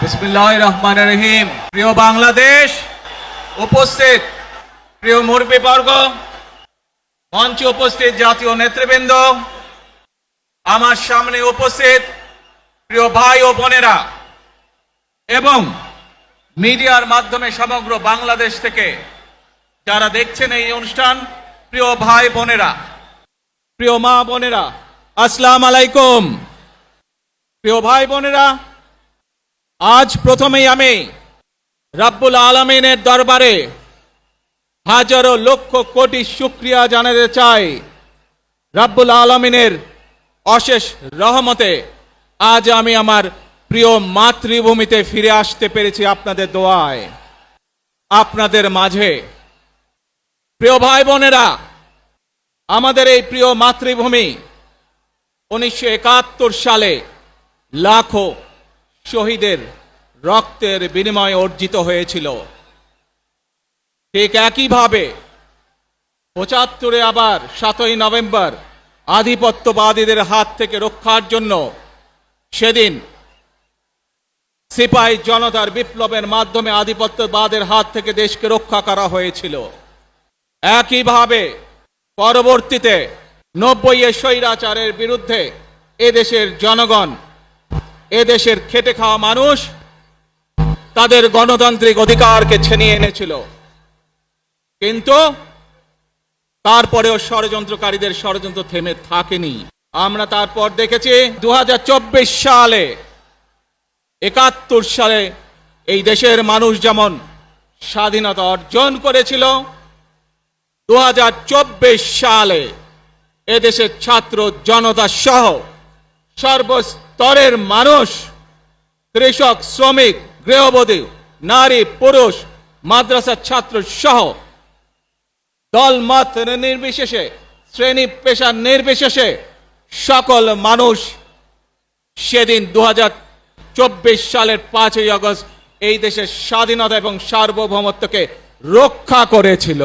বিসমিল্লাহির রহমানির রহিম। প্রিয় বাংলাদেশ, উপস্থিত প্রিয় মুরব্বীবর্গ, মঞ্চে উপস্থিত জাতীয় নেতৃবৃন্দ, আমার সামনে উপস্থিত প্রিয় ভাই ও বোনেরা এবং মিডিয়ার মাধ্যমে সমগ্র বাংলাদেশ থেকে যারা দেখছেন এই অনুষ্ঠান, প্রিয় ভাই বোনেরা, প্রিয় মা বোনেরা, আসসালামু আলাইকুম। প্রিয় ভাই বোনেরা, আজ প্রথমেই আমি রাব্বুল আলামিনের দরবারে হাজারো লক্ষ কোটি শুকরিয়া জানাতে চাই। রাব্বুল আলামিনের অশেষ রহমতে আজ আমি আমার প্রিয় মাতৃভূমিতে ফিরে আসতে পেরেছি আপনাদের দোয়ায়, আপনাদের মাঝে। প্রিয় ভাই বোনেরা, আমাদের এই প্রিয় মাতৃভূমি 1971 সালে লাখো শহীদের রক্তের বিনিময়ে অর্জিত হয়েছিল। ঠিক একইভাবে 75-এ আবার 7ই নভেম্বর আধিপত্যবাদীদের হাত থেকে রক্ষার জন্য সেদিন সিপাহী জনতার বিপ্লবের মাধ্যমে আধিপত্যবাদের হাত থেকে দেশকে রক্ষা করা হয়েছিল। একইভাবে পরবর্তীতে 90-এ স্বৈরাচারের বিরুদ্ধে এদেশের জনগণ, এদেশের খেটে খাওয়া মানুষ তাদের গণতান্ত্রিক অধিকারকে ছিনিয়ে এনেছিল। কিন্তু তারপরেও ষড়যন্ত্রকারীদের ষড়যন্ত্র থেমে থাকেনি। আমরা তারপর দেখেছি 2024 সালে, 71 সালে এই দেশের মানুষ যেমন স্বাধীনতা অর্জন করেছিল, 2024 সালে এদেশের ছাত্র জনতা সহ সর্বস্তরের মানুষ, কৃষক, শ্রমিক, গৃহবধূ, নারী, পুরুষ, মাদ্রাসার ছাত্র সহ দল মত নির্বিশেষে, শ্রেণী পেশা নির্বিশেষে সকল মানুষ সেদিন 2024 সালের 5ই আগস্ট এই দেশের স্বাধীনতা এবং সার্বভৌমত্বকে রক্ষা করেছিল।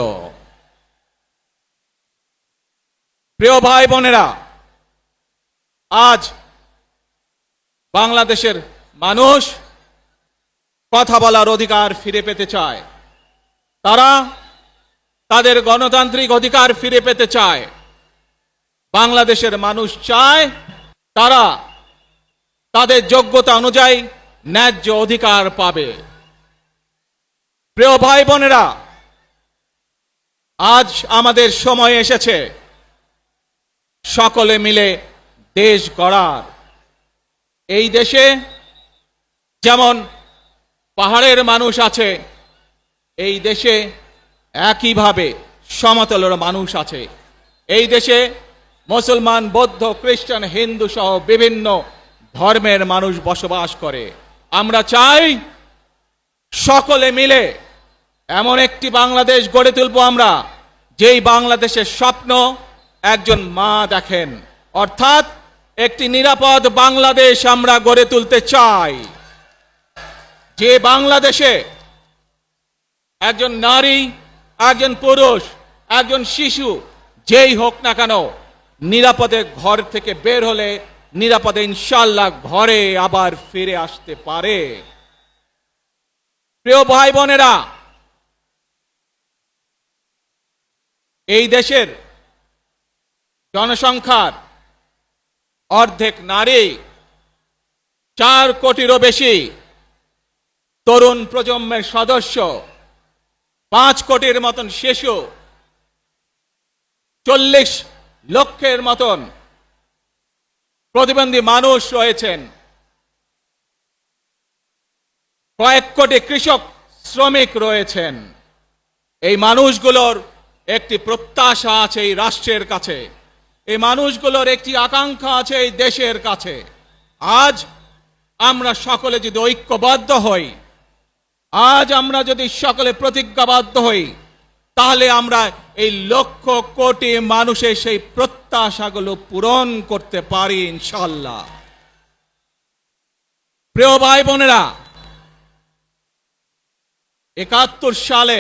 প্রিয় ভাই বোনেরা, আজ বাংলাদেশের মানুষ কথা বলার অধিকার ফিরে পেতে চায়, তারা তাদের গণতান্ত্রিক অধিকার ফিরে পেতে চায়। বাংলাদেশের মানুষ চায় তারা তাদের যোগ্যতা অনুযায়ী ন্যায্য অধিকার পাবে। প্রিয় ভাই বোনেরা, আজ আমাদের সময় এসেছে সকলে মিলে দেশ গড়ার। এই দেশে যেমন পাহাড়ের মানুষ আছে, এই দেশে একইভাবে সমতলের মানুষ আছে। এই দেশে মুসলমান, বৌদ্ধ, খ্রিস্টান, হিন্দু সহ বিভিন্ন ধর্মের মানুষ বসবাস করে। আমরা চাই সকলে মিলে এমন একটি বাংলাদেশ গড়ে তুলব আমরা, যেই বাংলাদেশের স্বপ্ন একজন মা দেখেন, অর্থাৎ একটি নিরাপদ বাংলাদেশ আমরা গড়ে তুলতে চাই। যে বাংলাদেশে একজন নারী, একজন পুরুষ, একজন শিশু যেই হোক না কেন নিরাপদে ঘর থেকে বের হলে নিরাপদে ইনশাআল্লাহ ঘরে আবার ফিরে আসতে পারে। প্রিয় ভাই বোনেরা, এই দেশের জনসংখ্যার অর্ধেক নারী, 4 কোটিরও বেশি তরুণ প্রজন্মের সদস্য, 5 কোটির মতন শিশু, 40 লক্ষের মতন প্রতিবন্ধী মানুষ রয়েছেন, কয়েক কোটি কৃষক, শ্রমিক রয়েছেন। এই মানুষগুলোর একটি প্রত্যাশা আছে এই রাষ্ট্রের কাছে, এই মানুষগুলোর একটি আকাঙ্ক্ষা আছে এই দেশের কাছে। আজ আমরা সকলে যদি ঐক্যবদ্ধ হই, আজ আমরা যদি সকলে প্রতিজ্ঞাবদ্ধ হই, তাহলে আমরা এই লক্ষ কোটি মানুষের সেই প্রত্যাশাগুলো পূরণ করতে পারি ইনশাআল্লাহ। প্রিয় ভাই বোনেরা, 71 সালে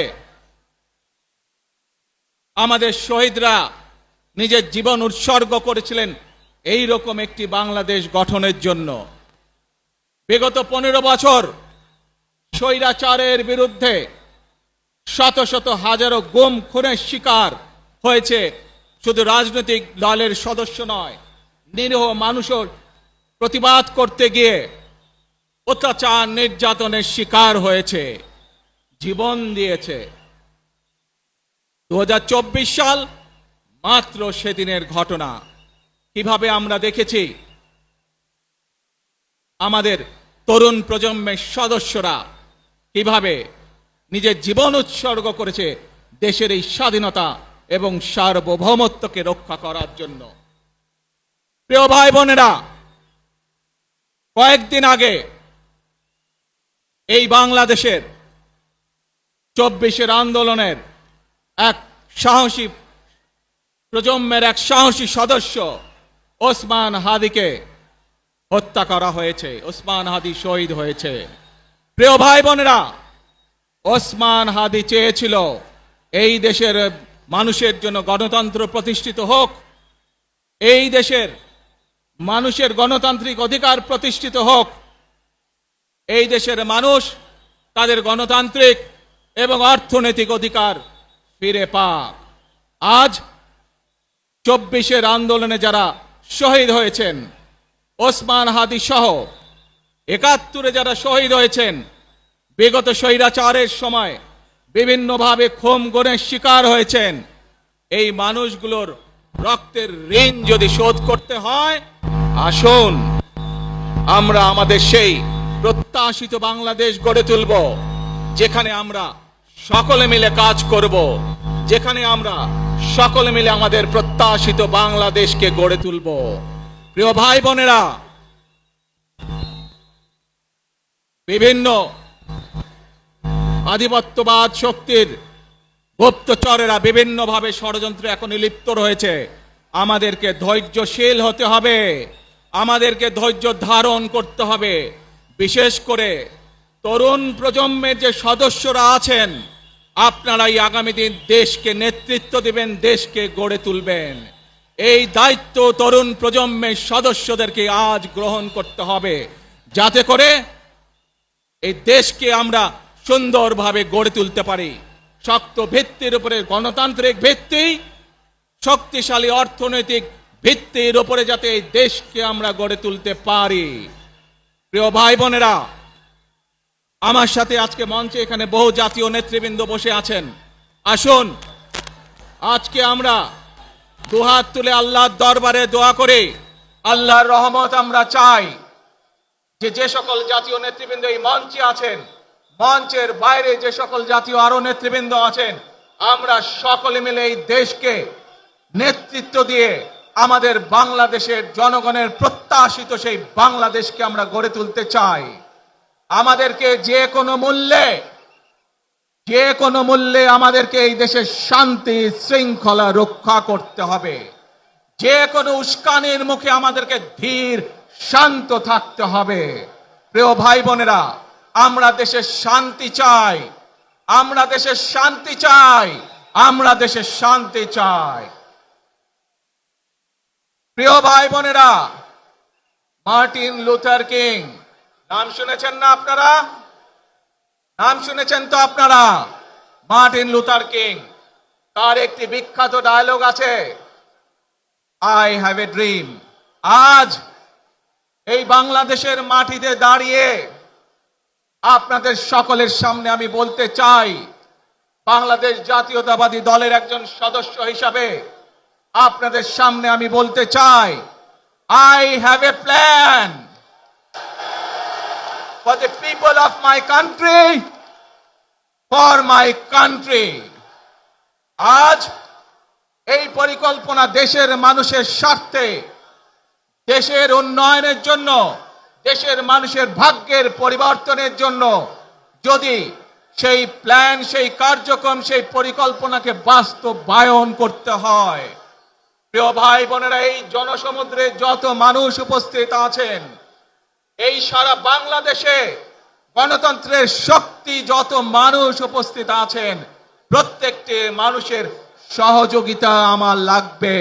আমাদের শহীদরা নিজের জীবন উৎসর্গ করেছিলেন এই রকম একটি বাংলাদেশ গঠনের জন্য। বিগত 15 বছর স্বৈরাচারের বিরুদ্ধে শত শত হাজারো গুম খুনের শিকার হয়েছে শুধু রাজনৈতিক দলের সদস্য নয়, নিরীহ মানুষের প্রতিবাদ করতে গিয়ে অত্যাচার নির্যাতনের শিকার হয়েছে, জীবন দিয়েছে। 2024 সাল মাত্র সেদিনের ঘটনা। কিভাবে আমরা দেখেছি আমাদের তরুণ প্রজন্মের সদস্যরা কিভাবে নিজের জীবন উৎসর্গ করেছে দেশের এই স্বাধীনতা এবং সার্বভৌমত্বকে রক্ষা করার জন্য। প্রিয় ভাই বোনেরা, কয়েকদিন আগে এই বাংলাদেশের 24 আন্দোলনের এক সাহসী প্রজন্মের এক সাহসী সদস্য ওসমান হাদিকে হত্যা করা হয়েছে। ওসমান হাদি শহীদ হয়েছে। প্রিয় ভাই বোনেরা, ওসমান হাদি চেয়েছিল এই দেশের মানুষের জন্য গণতন্ত্র প্রতিষ্ঠিত হোক, এই দেশের মানুষের গণতান্ত্রিক অধিকার প্রতিষ্ঠিত হোক, এই দেশের মানুষ তাদের গণতান্ত্রিক এবং অর্থনৈতিক অধিকার ফিরে পাক। আজ 24 আন্দোলনে যারা শহীদ হয়েছেন, ওসমান হাদি সহ 71 যারা শহীদ হয়েছেন, বিগত স্বৈরাচারের সময় বিভিন্নভাবে খুন গুমের শিকার হয়েছেন, এই মানুষগুলোর রক্তের ঋণ যদি শোধ করতে হয়, আসুন আমরা আমাদের সেই প্রত্যাশিত বাংলাদেশ গড়ে তুলব, যেখানে আমরা সকলে মিলে কাজ করব, যেখানে আমরা সকলে মিলে আমাদের প্রত্যাশিত বাংলাদেশকে গড়ে তুলব। প্রিয় ভাই বোনেরা, বিভিন্ন আধিপত্যবাদ শক্তির গুপ্তচরেরা বিভিন্নভাবে ষড়যন্ত্রে এখন লিপ্ত রয়েছে। আমাদেরকে ধৈর্যশীল হতে হবে, আমাদেরকে ধৈর্য ধারণ করতে হবে। বিশেষ করে তরুণ প্রজন্মের যে সদস্যরা আছেন, আপনারাই আগামী দিন দেশকে নেতৃত্ব দিবেন, দেশকে গড়ে তুলবেন। এই দায়িত্ব তরুণ প্রজন্মের সদস্যদেরকে আজ গ্রহণ করতে হবে, যাতে করে এই দেশকে আমরা সুন্দরভাবে গড়ে তুলতে পারি। শক্ত ভিত্তির উপরে গণতান্ত্রিক ভিত্তি, শক্তিশালী অর্থনৈতিক ভিত্তির উপরে যাতে এই দেশকে আমরা গড়ে তুলতে পারি। প্রিয় ভাই বোনেরা, আমার সাথে আজকে মঞ্চে এখানে বহু জাতীয় নেতৃবৃন্দ বসে আছেন। আসুন আজকে আমরা দুহাত তুলে আল্লাহর দরবারে দোয়া করে আল্লাহর রহমত আমরা চাই। যে সকল জাতীয় নেতৃবৃন্দ এই মঞ্চে আছেন, মঞ্চের বাইরে যে সকল জাতীয় আরো নেতৃবৃন্দ আছেন, আমরা সকলে মিলে এই দেশকে নেতৃত্ব দিয়ে আমাদের বাংলাদেশের জনগণের প্রত্যাশিত সেই বাংলাদেশকে আমরা গড়ে তুলতে চাই। আমাদেরকে যে কোনো মূল্যে আমাদেরকে এই দেশের শান্তি শৃঙ্খলা রক্ষা করতে হবে। যে কোনো উস্কানির মুখে আমাদেরকে ধীর শান্ত থাকতে হবে। প্রিয় ভাই বোনেরা, আমরা দেশের শান্তি চাই, আমরা দেশের শান্তি চাই, আমরা দেশের শান্তি চাই। প্রিয় ভাই বোনেরা, মার্টিন লুথার কিং নাম শুনেছেন না আপনারা? নাম শুনেছেন তো আপনারা? মার্টিন লুথার কিং, তার একটি বিখ্যাত ডায়লগ আছে, আই হ্যাভ এ ড্রিম। আজ এই বাংলাদেশের মাটিতে দাঁড়িয়ে আপনাদের সকলের সামনে আমি বলতে চাই, বাংলাদেশ জাতীয়তাবাদী দলের একজন সদস্য হিসাবে আপনাদের সামনে আমি বলতে চাই, I have a plan for the people of my country, for my country. আজ এই পরিকল্পনা দেশের মানুষের স্বার্থে, দেশের উন্নয়নের জন্য, দেশের মানুষের ভাগ্যের পরিবর্তনের জন্য যদি সেই প্ল্যান, সেই কার্যক্রম, সেই পরিকল্পনাকে বাস্তবায়ন করতে হয়, প্রিয় ভাই বোনেরা, এই জনসমুদ্রে যত মানুষ উপস্থিত আছেন, এই সারা বাংলাদেশে গণতন্ত্রের শক্তি যত মানুষ উপস্থিত আছেন, প্রত্যেকটি মানুষের সহযোগিতা আমার লাগবে।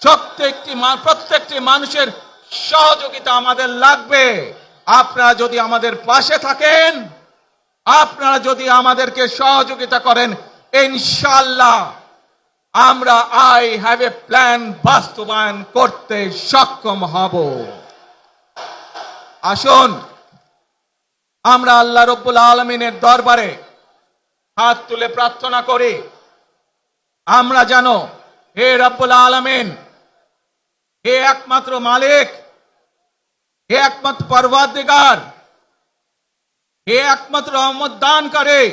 প্রত্যেকটি মানুষের সহযোগিতা আমাদের লাগবে। আপনারা যদি আমাদের পাশে থাকেন, আপনারা যদি আমাদেরকে সহযোগিতা করেন, ইনশাআল্লাহ আমরা আই হ্যাভ এ প্ল্যান বাস্তবায়ন করতে সক্ষম হব। আসুন আমরা আল্লাহ রব্বুল আলামিনের দরবারে হাত তুলে প্রার্থনা করি, আমরা যেন হে রব্বুল আলামিন, হে একমাত্র মালিক, হে একমাত্র পরওয়ারদিগার, হে একমাত্র রহমত দানকারী,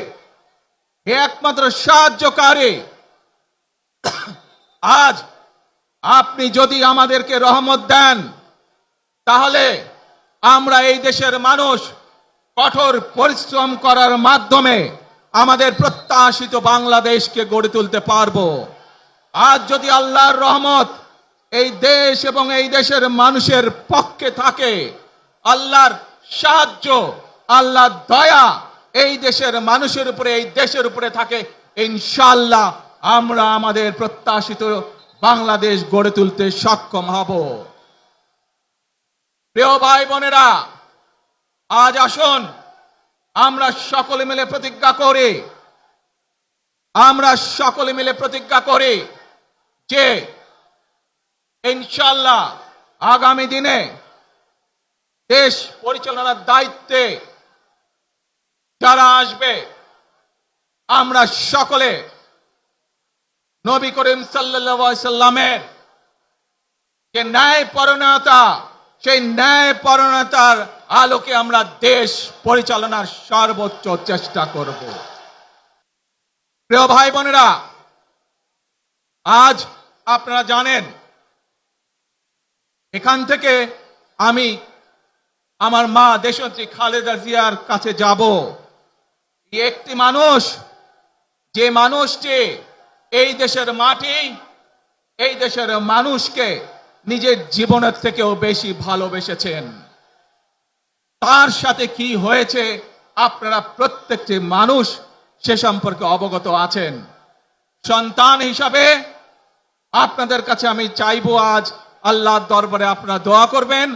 হে একমাত্র সাহায্যকারী, আজ আপনি যদি আমাদেরকে রহমত দেন, তাহলে আমরা এই দেশের মানুষ কঠোর পরিশ্রম করার মাধ্যমে আমাদের প্রত্যাশিত বাংলাদেশকে গড়ে তুলতে পারবো। আজ যদি আল্লাহর রহমত এই দেশ এবং এই দেশের মানুষের পক্ষে থাকে, আল্লাহর সাহায্য, আল্লাহর দয়া এই দেশের মানুষের উপরে, এই দেশের উপরে থাকে, ইনশাআল্লাহ আমরা আমাদের প্রত্যাশিত বাংলাদেশ গড়ে তুলতে সক্ষম হব। প্রিয় ভাই বোনেরা, আজ আসুন আমরা সকলে মিলে প্রতিজ্ঞা করি, আমরা সকলে মিলে প্রতিজ্ঞা করি যে ইনশাআল্লাহ আগামী দিনে দেশ পরিচালনার দায়িত্বে যারা আসবে, আমরা সকলে নবী করিম সাল্লাল্লাহু আলাইহি সাল্লামের যে ন্যায়পরায়ণতা, সেই ন্যায়পরায়ণতার আলোকে আমরা দেশ পরিচালনার সর্বোচ্চ চেষ্টা করব। প্রিয় ভাই বোনেরা, আজ আপনারা জানেন এখান থেকে আমি আমার মা দেশনেত্রী খালেদা জিয়ার কাছে যাব। একটি মানুষ, যে মানুষটি এই দেশের মাটি, এই দেশের মানুষকে নিজের জীবনের থেকেও বেশি ভালোবেসেছেন, তার সাথে কি হয়েছে আপনারা প্রত্যেকটি মানুষ সে সম্পর্কে অবগত আছেন। সন্তান হিসাবে আপনাদের কাছে আমি চাইবো, আজ আল্লাহর দরবারে আপনারা দোয়া করবেন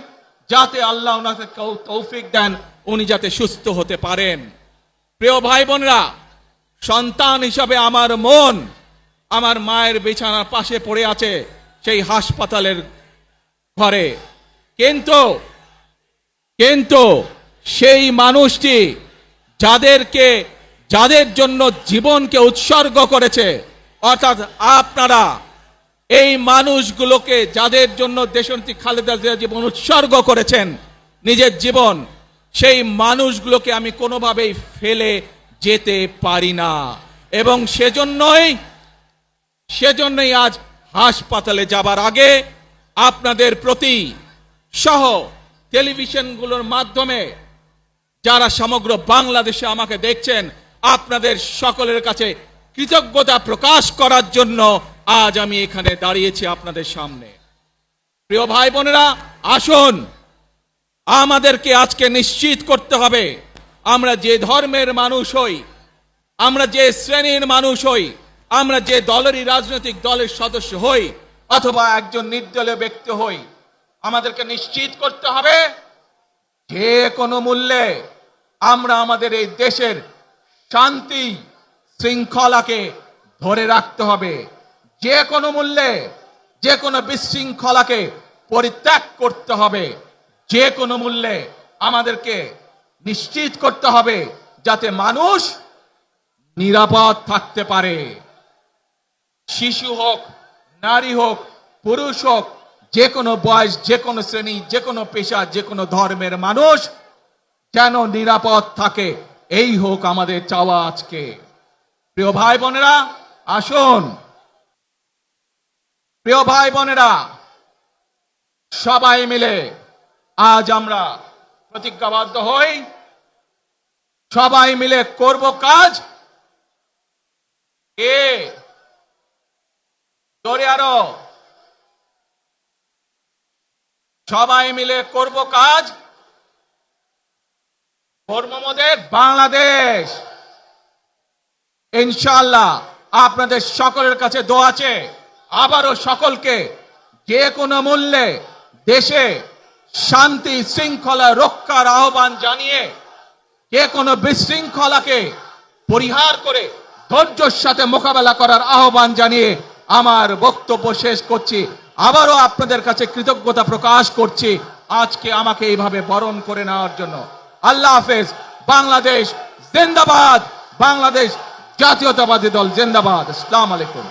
যাতে আল্লাহ ওনাকে তৌফিক দেন, উনি যাতে সুস্থ হতে পারেন। প্রিয় ভাই বোনরা, সন্তান হিসাবে আমার মন আমার মায়ের বিছানার পাশে পড়ে আছে সেই হাসপাতালের ঘরে, কিন্তু সেই মানুষটি যাদের জন্য জীবনকে উৎসর্গ করেছে, অর্থাৎ আপনারা এই মানুষগুলোকে, যাদের জন্য দেশনেত্রী খালেদা জিয়া জীবন উৎসর্গ করেছেন, নিজের জীবন, সেই মানুষগুলোকে আমি কোনোভাবেই ফেলে যেতে পারি না। এবং সেজন্যই আজ হাসপাতালে যাবার আগে আপনাদের প্রতি সহ টেলিভিশনগুলোর মাধ্যমে যারা সমগ্র বাংলাদেশে আমাকে দেখছেন, আপনাদের সকলের কাছে কৃতজ্ঞতা প্রকাশ করার জন্য আজ আমি এখানে দাঁড়িয়েছি আপনাদের সামনে। প্রিয় ভাই বোনেরা, আসুন আমাদেরকে আজকে নিশ্চিত করতে হবে, আমরা যে ধর্মের মানুষ হই, আমরা যে শ্রেণীর মানুষ হই, আমরা যে দলেরই রাজনৈতিক দলের সদস্য হই অথবা একজন নির্দলীয় ব্যক্তি হই, আমাদেরকে নিশ্চিত করতে হবে যে কোনো মূল্যে আমরা আমাদের এই দেশের শান্তি শৃঙ্খলাকে ধরে রাখতে হবে। যে কোনো মূল্যে যে কোনো বিশৃঙ্খলাকে পরিত্যাগ করতে হবে। যে কোনো মূল্যে আমাদেরকে নিশ্চিত করতে হবে যাতে মানুষ নিরাপদ থাকতে পারে। শিশু হোক, নারী হোক, পুরুষ হোক, যে কোনো বয়স, যে কোনো শ্রেণী, যে কোনো পেশা, যে কোনো ধর্মের মানুষ যেন নিরাপদ থাকে, এই হোক আমাদের চাওয়া আজকে। প্রিয় ভাই বোনেরা, আসুন প্রিয় ভাই বোনেরা, সবাই মিলে আজ আমরা প্রতিজ্ঞাবদ্ধ হই, সবাই মিলে করব কাজ। জোরে আরো, সবাই মিলে করব কাজ, ধর্মমদের বাংলাদেশ। ইনশাআল্লাহ আপনাদের সকলের কাছে দোয়া আছে, আবারও সকলকে যে কোনো মূল্যে দেশে শান্তি শৃঙ্খলা রক্ষার আহ্বান জানিয়ে যে কোনো বিশৃঙ্খলাকে পরিহার করে ধৈর্যের সাথে মোকাবেলা করার আহ্বান জানিয়ে আমার বক্তব্য শেষ করছি। আবারও আপনাদের কাছে কৃতজ্ঞতা প্রকাশ করছি আজকে আমাকে এইভাবে বরণ করে নেওয়ার জন্য। আল্লাহ হাফেজ। বাংলাদেশ জিন্দাবাদ। বাংলাদেশ জাতীয়তাবাদী দল জিন্দাবাদ। আসসালামু আলাইকুম।